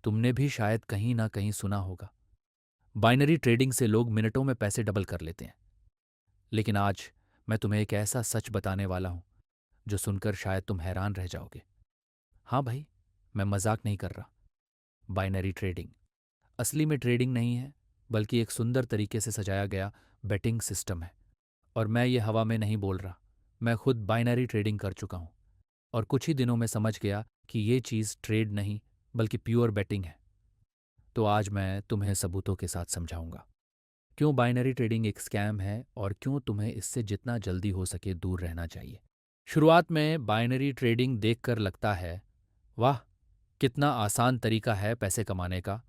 तुमने भी शायद कहीं ना कहीं सुना होगा, बाइनरी ट्रेडिंग से लोग मिनटों में पैसे डबल कर लेते हैं। लेकिन आज मैं तुम्हें एक ऐसा सच बताने वाला हूं जो सुनकर शायद तुम हैरान रह जाओगे। हाँ भाई, मैं मजाक नहीं कर रहा। बाइनरी ट्रेडिंग असली में ट्रेडिंग नहीं है, बल्कि एक सुंदर तरीके से सजाया गया बेटिंग सिस्टम है। और मैं ये हवा में नहीं बोल रहा, मैं खुद बाइनरी ट्रेडिंग कर चुका हूं और कुछ ही दिनों में समझ गया कि ये चीज़ ट्रेड नहीं बल्कि प्योर बेटिंग है। तो आज मैं तुम्हें सबूतों के साथ समझाऊंगा क्यों बाइनरी ट्रेडिंग एक स्कैम है और क्यों तुम्हें इससे जितना जल्दी हो सके दूर रहना चाहिए। शुरुआत में बाइनरी ट्रेडिंग देखकर लगता है, वाह, कितना आसान तरीका है पैसे कमाने का।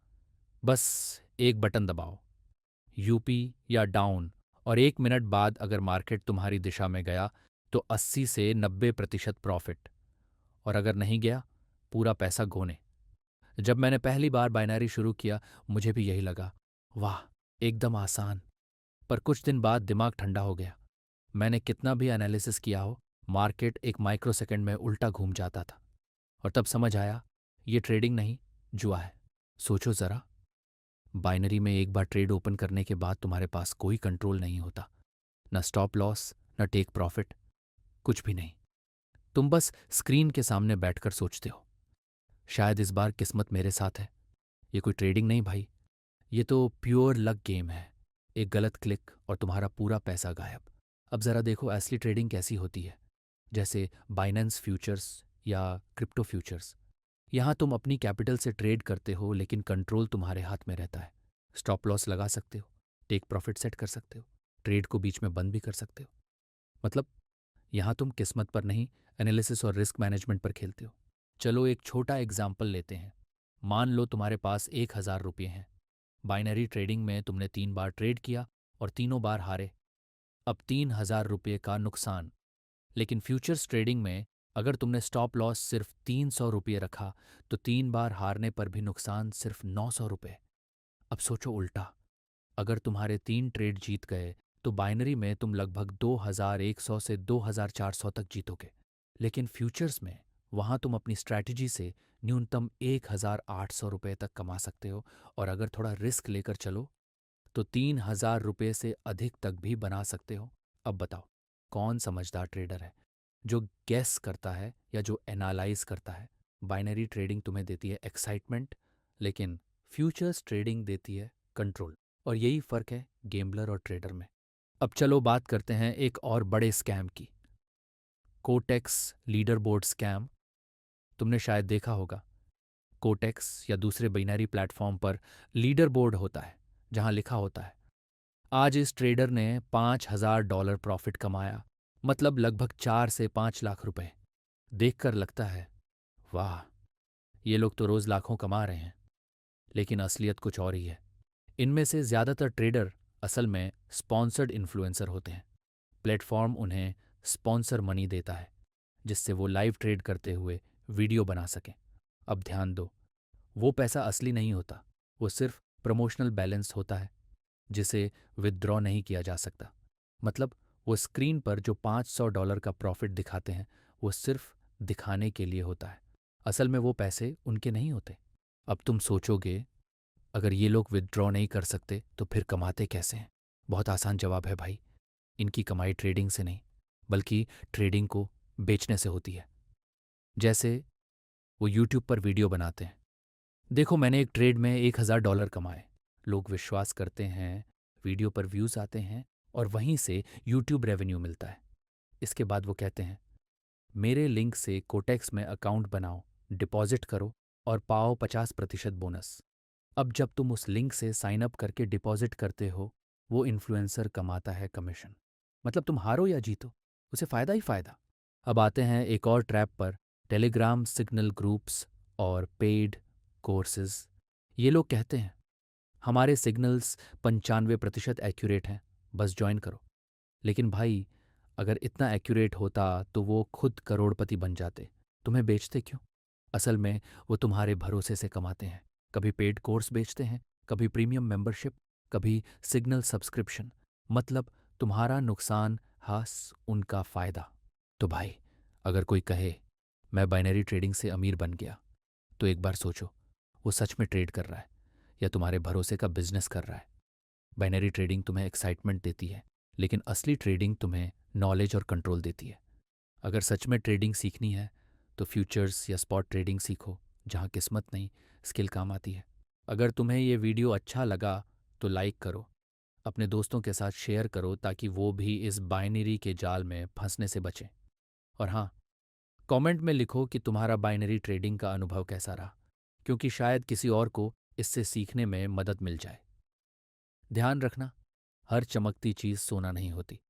बस एक बटन दबाओ, यूपी या डाउन, और 1 मिनट बाद अगर मार्केट तुम्हारी दिशा में गया तो 80 से 90% प्रॉफिट, और अगर नहीं गया, पूरा पैसा गोने। जब मैंने पहली बार बाइनरी शुरू किया, मुझे भी यही लगा, वाह, एकदम आसान। पर कुछ दिन बाद दिमाग ठंडा हो गया। मैंने कितना भी एनालिसिस किया हो, मार्केट एक माइक्रोसेकंड में उल्टा घूम जाता था। और तब समझ आया, ये ट्रेडिंग नहीं, जुआ है। सोचो ज़रा, बाइनरी में एक बार ट्रेड ओपन करने के बाद तुम्हारे पास कोई कंट्रोल नहीं होता। न स्टॉप लॉस, न टेक प्रॉफिट, कुछ भी नहीं। तुम बस स्क्रीन के सामने बैठकर सोचते हो, शायद इस बार किस्मत मेरे साथ है। ये कोई ट्रेडिंग नहीं भाई, ये तो प्योर लक गेम है। एक गलत क्लिक और तुम्हारा पूरा पैसा गायब। अब ज़रा देखो असली ट्रेडिंग कैसी होती है, जैसे बाइनेंस फ्यूचर्स या क्रिप्टो फ्यूचर्स। यहाँ तुम अपनी कैपिटल से ट्रेड करते हो, लेकिन कंट्रोल तुम्हारे हाथ में रहता है। स्टॉप लॉस लगा सकते हो, टेक प्रॉफिट सेट कर सकते हो, ट्रेड को बीच में बंद भी कर सकते हो। मतलब यहाँ तुम किस्मत पर नहीं, एनालिसिस और रिस्क मैनेजमेंट पर खेलते हो। चलो एक छोटा एग्जाम्पल लेते हैं। मान लो तुम्हारे पास 1,000 रुपये हैं। बाइनरी ट्रेडिंग में तुमने 3 बार ट्रेड किया और तीनों बार हारे। अब 3,000 रुपये का नुकसान। लेकिन फ्यूचर्स ट्रेडिंग में अगर तुमने स्टॉप लॉस सिर्फ 300 रुपये रखा, तो 3 बार हारने पर भी नुकसान सिर्फ 900 रुपये। अब सोचो उल्टा, अगर तुम्हारे 3 ट्रेड जीत गए तो बाइनरी में तुम लगभग 2,100 से 2,400 तक जीतोगे। लेकिन फ्यूचर्स में वहां तुम अपनी स्ट्रैटेजी से न्यूनतम 1,800 रुपये तक कमा सकते हो, और अगर थोड़ा रिस्क लेकर चलो तो 3,000 रुपये से अधिक तक भी बना सकते हो। अब बताओ, कौन समझदार ट्रेडर है, जो गैस करता है या जो एनालाइज करता है। बाइनरी ट्रेडिंग तुम्हें देती है एक्साइटमेंट, लेकिन फ्यूचर्स ट्रेडिंग देती है कंट्रोल। और यही फ़र्क है गेम्बलर और ट्रेडर में। अब चलो बात करते हैं एक और बड़े स्कैम की, कोटेक्स लीडर बोर्ड स्कैम। तुमने शायद देखा होगा, कोटेक्स या दूसरे बाइनरी प्लेटफॉर्म पर लीडर बोर्ड होता है जहां लिखा होता है, आज इस ट्रेडर ने $5,000 प्रॉफिट कमाया, मतलब लगभग 4 से 5 लाख रुपए। देखकर लगता है, वाह, ये लोग तो रोज लाखों कमा रहे हैं। लेकिन असलियत कुछ और ही है। इनमें से ज्यादातर ट्रेडर असल में स्पॉन्सर्ड इन्फ्लुएंसर होते हैं। प्लेटफॉर्म उन्हें स्पॉन्सर मनी देता है, जिससे वो लाइव ट्रेड करते हुए वीडियो बना सकें। अब ध्यान दो, वो पैसा असली नहीं होता, वो सिर्फ प्रमोशनल बैलेंस होता है, जिसे विथड्रॉ नहीं किया जा सकता। मतलब वो स्क्रीन पर जो $500 का प्रॉफिट दिखाते हैं, वो सिर्फ दिखाने के लिए होता है। असल में वो पैसे उनके नहीं होते। अब तुम सोचोगे, अगर ये लोग विथड्रॉ नहीं कर सकते तो फिर कमाते कैसे हैं? बहुत आसान जवाब है भाई, इनकी कमाई ट्रेडिंग से नहीं, बल्कि ट्रेडिंग को बेचने से होती है। जैसे वो यूट्यूब पर वीडियो बनाते हैं, देखो मैंने एक ट्रेड में $1,000 कमाए। लोग विश्वास करते हैं, वीडियो पर व्यूज़ आते हैं और वहीं से यूट्यूब रेवेन्यू मिलता है। इसके बाद वो कहते हैं, मेरे लिंक से कोटेक्स में अकाउंट बनाओ, डिपॉजिट करो और पाओ 50% बोनस। अब जब तुम उस लिंक से साइन अप करके डिपॉजिट करते हो, वो इन्फ्लुएंसर कमाता है कमीशन। मतलब तुम हारो या जीतो, उसे फ़ायदा ही फ़ायदा। अब आते हैं एक और ट्रैप पर, टेलीग्राम सिग्नल ग्रुप्स और पेड कोर्सेज। ये लोग कहते हैं, हमारे सिग्नल्स 95% एक्यूरेट हैं, बस ज्वाइन करो। लेकिन भाई, अगर इतना एक्यूरेट होता तो वो खुद करोड़पति बन जाते। तुम्हें बेचते क्यों? असल में वो तुम्हारे भरोसे से कमाते हैं। कभी पेड कोर्स बेचते हैं, कभी प्रीमियम मेंबरशिप, कभी सिग्नल सब्सक्रिप्शन। मतलब तुम्हारा नुकसान हास उनका फ़ायदा। तो भाई, अगर कोई कहे मैं बाइनरी ट्रेडिंग से अमीर बन गया, तो एक बार सोचो, वो सच में ट्रेड कर रहा है या तुम्हारे भरोसे का बिजनेस कर रहा है। बाइनरी ट्रेडिंग तुम्हें एक्साइटमेंट देती है, लेकिन असली ट्रेडिंग तुम्हें नॉलेज और कंट्रोल देती है। अगर सच में ट्रेडिंग सीखनी है तो फ्यूचर्स या स्पॉट ट्रेडिंग सीखो, जहाँ किस्मत नहीं, स्किल काम आती है। अगर तुम्हें ये वीडियो अच्छा लगा तो लाइक करो, अपने दोस्तों के साथ शेयर करो ताकि वो भी इस बाइनरी के जाल में फंसने से बचें। और हाँ, कमेंट में लिखो कि तुम्हारा बाइनरी ट्रेडिंग का अनुभव कैसा रहा, क्योंकि शायद किसी और को इससे सीखने में मदद मिल जाए। ध्यान रखना, हर चमकती चीज़ सोना नहीं होती।